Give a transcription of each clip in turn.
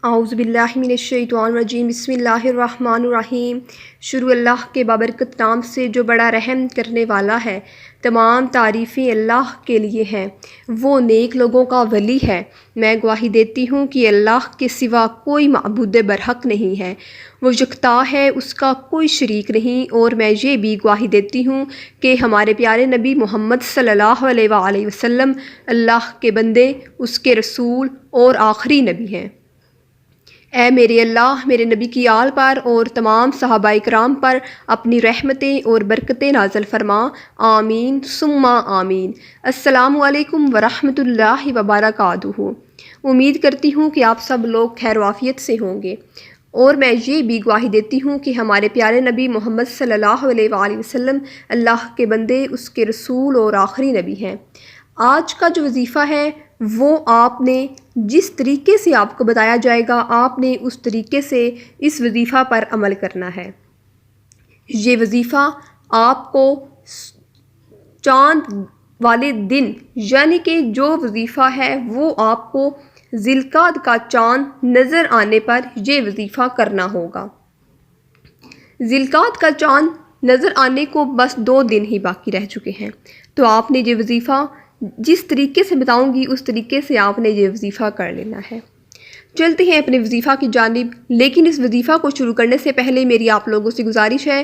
اعوذ باللہ من الشیطان الرجیم بسم اللہ الرحمن الرحیم۔ شروع اللہ کے بابرکت نام سے جو بڑا رحم کرنے والا ہے۔ تمام تعریفیں اللہ کے لیے ہیں، وہ نیک لوگوں کا ولی ہے۔ میں گواہی دیتی ہوں کہ اللہ کے سوا کوئی معبود برحق نہیں ہے، وہ یکتا ہے، اس کا کوئی شریک نہیں۔ اور میں یہ بھی گواہی دیتی ہوں کہ ہمارے پیارے نبی محمد صلی اللہ علیہ وآلہ وسلم اللہ کے بندے، اس کے رسول اور آخری نبی ہیں۔ اے میرے اللہ، میرے نبی کی آل پر اور تمام صحابہ کرام پر اپنی رحمتیں اور برکتیں نازل فرما، آمین ثم آمین۔ السلام علیکم ورحمۃ اللہ وبرکاتہ۔ امید کرتی ہوں کہ آپ سب لوگ خیر و عافیت سے ہوں گے، اور میں یہ بھی گواہی دیتی ہوں کہ ہمارے پیارے نبی محمد صلی اللہ علیہ وآلہ وسلم اللہ کے بندے، اس کے رسول اور آخری نبی ہیں۔ آج کا جو وظیفہ ہے وہ آپ نے جس طریقے سے آپ کو بتایا جائے گا، آپ نے اس طریقے سے اس وظیفہ پر عمل کرنا ہے۔ یہ وظیفہ آپ کو چاند والے دن، یعنی کہ جو وظیفہ ہے وہ آپ کو ذی القعدہ کا چاند نظر آنے پر یہ وظیفہ کرنا ہوگا۔ ذی القعدہ کا چاند نظر آنے کو بس 2 دن ہی باقی رہ چکے ہیں، تو آپ نے یہ وظیفہ جس طریقے سے بتاؤں گی اس طریقے سے آپ نے یہ وظیفہ کر لینا ہے۔ چلتے ہیں اپنے وظیفہ کی جانب، لیکن اس وظیفہ کو شروع کرنے سے پہلے میری آپ لوگوں سے گزارش ہے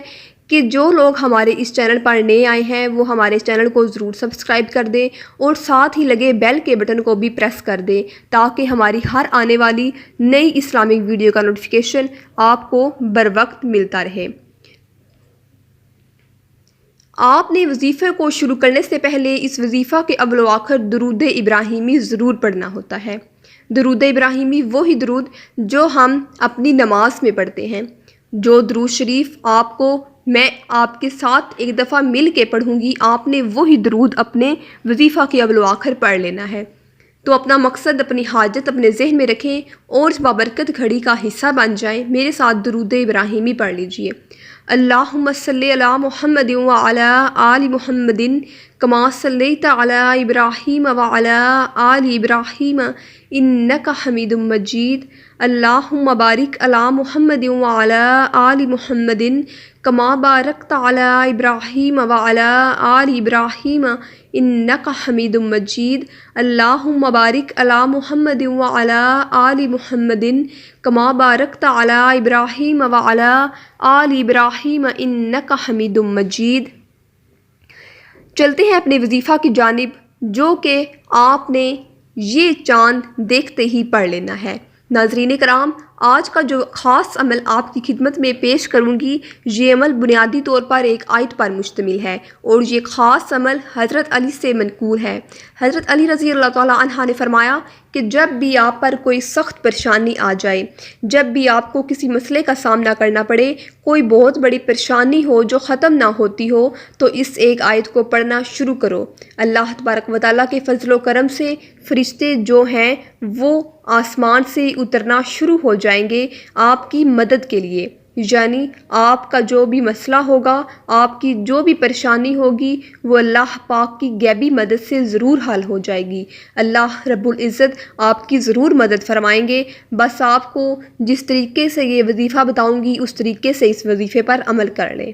کہ جو لوگ ہمارے اس چینل پر نئے آئے ہیں وہ ہمارے اس چینل کو ضرور سبسکرائب کر دیں اور ساتھ ہی لگے بیل کے بٹن کو بھی پریس کر دیں، تاکہ ہماری ہر آنے والی نئی اسلامک ویڈیو کا نوٹیفیکیشن آپ کو بر وقت ملتا رہے۔ آپ نے وظیفے کو شروع کرنے سے پہلے اس وظیفہ کے اول و آخر درود ابراہیمی ضرور پڑھنا ہوتا ہے۔ درود ابراہیمی وہی درود جو ہم اپنی نماز میں پڑھتے ہیں۔ جو درود شریف آپ کو میں آپ کے ساتھ ایک دفعہ مل کے پڑھوں گی، آپ نے وہی درود اپنے وظیفہ کے اول و آخر پڑھ لینا ہے۔ تو اپنا مقصد، اپنی حاجت اپنے ذہن میں رکھیں اور اس بابرکت گھڑی کا حصہ بن جائیں۔ میرے ساتھ درود ابراہیمی پڑھ لیجئے۔ اللہم صلی علی محمد وعلی آل محمد کما صلیت علی ابراہیم وعلی آل ابراہیم انک حمید مجید۔ اللہم بارک علی محمد وعلی آل محمد کما بارکت علی ابراہیم وعلی آل ابراہیم انک حمید مجید۔ اللہم بارک علی محمد وعلی آل محمد کما بارکت علی ابراہیم وعلی آل ابراہیم انک حمید مجید۔ چلتے ہیں اپنے وظیفہ کی جانب، جو کہ آپ نے یہ چاند دیکھتے ہی پڑھ لینا ہے۔ ناظرین کرام، آج کا جو خاص عمل آپ کی خدمت میں پیش کروں گی، یہ عمل بنیادی طور پر ایک آیت پر مشتمل ہے، اور یہ خاص عمل حضرت علی سے منقول ہے۔ حضرت علی رضی اللہ تعالیٰ عنہ نے فرمایا کہ جب بھی آپ پر کوئی سخت پریشانی آ جائے، جب بھی آپ کو کسی مسئلے کا سامنا کرنا پڑے، کوئی بہت بڑی پریشانی ہو جو ختم نہ ہوتی ہو، تو اس ایک آیت کو پڑھنا شروع کرو۔ اللہ تبارک و تعالیٰ کے فضل و کرم سے فرشتے جو ہیں وہ آسمان سے اترنا شروع ہو جائیں گے آپ کی مدد کے لیے، یعنی آپ کا جو بھی مسئلہ ہوگا، آپ کی جو بھی پریشانی ہوگی، وہ اللہ پاک کی غیبی مدد سے ضرور حل ہو جائے گی۔ اللہ رب العزت آپ کی ضرور مدد فرمائیں گے، بس آپ کو جس طریقے سے یہ وظیفہ بتاؤں گی اس طریقے سے اس وظیفے پر عمل کر لیں۔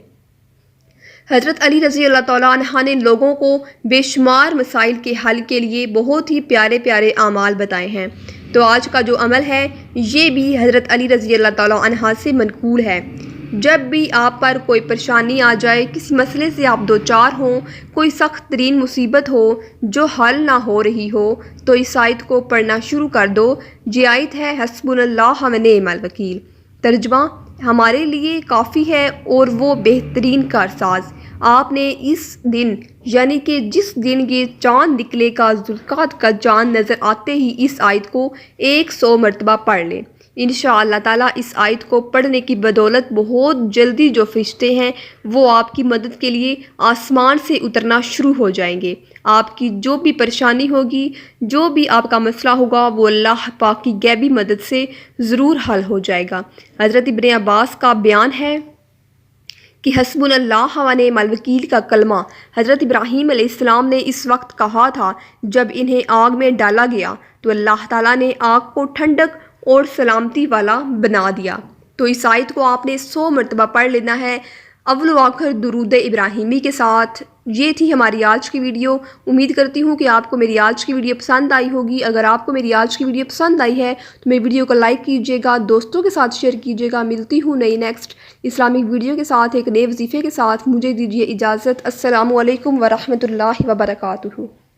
حضرت علی رضی اللہ تعالیٰ عنہ نے لوگوں کو بے شمار مسائل کے حل کے لیے بہت ہی پیارے پیارے اعمال بتائے ہیں، تو آج کا جو عمل ہے یہ بھی حضرت علی رضی اللہ تعالیٰ عنہ سے منقول ہے۔ جب بھی آپ پر کوئی پریشانی آ جائے، کسی مسئلے سے آپ دوچار ہوں، کوئی سخت ترین مصیبت ہو جو حل نہ ہو رہی ہو، تو اس آیت کو پڑھنا شروع کر دو۔ یہ آیت ہے حسبنا اللہ و نعم الوکیل۔ ترجمہ: ہمارے لیے کافی ہے اور وہ بہترین کارساز۔ آپ نے اس دن، یعنی کہ جس دن یہ چاند نکلے گا، ذی القعدہ کا چاند نظر آتے ہی اس آیت کو 100 مرتبہ پڑھ لیں۔ انشاءاللہ تعالیٰ اس آیت کو پڑھنے کی بدولت بہت جلدی جو فرشتے ہیں وہ آپ کی مدد کے لیے آسمان سے اترنا شروع ہو جائیں گے۔ آپ کی جو بھی پریشانی ہوگی، جو بھی آپ کا مسئلہ ہوگا، وہ اللہ پاک کی غیبی مدد سے ضرور حل ہو جائے گا۔ حضرت ابن عباس کا بیان ہے کہ حسبنا اللہ و نعم الوکیل کا کلمہ حضرت ابراہیم علیہ السلام نے اس وقت کہا تھا جب انہیں آگ میں ڈالا گیا، تو اللہ تعالیٰ نے آگ کو ٹھنڈک اور سلامتی والا بنا دیا۔ تو اس آیت کو آپ نے 100 مرتبہ پڑھ لینا ہے اول و آخر درود ابراہیمی کے ساتھ۔ یہ تھی ہماری آج کی ویڈیو۔ امید کرتی ہوں کہ آپ کو میری آج کی ویڈیو پسند آئی ہوگی۔ اگر آپ کو میری آج کی ویڈیو پسند آئی ہے تو میری ویڈیو کو لائک کیجیے گا، دوستوں کے ساتھ شیئر کیجیے گا۔ ملتی ہوں نئی نیکسٹ اسلامک ویڈیو کے ساتھ، ایک نئے وظیفے کے ساتھ۔ مجھے دیجیے اجازت۔ السلام علیکم ورحمۃ اللہ وبرکاتہ۔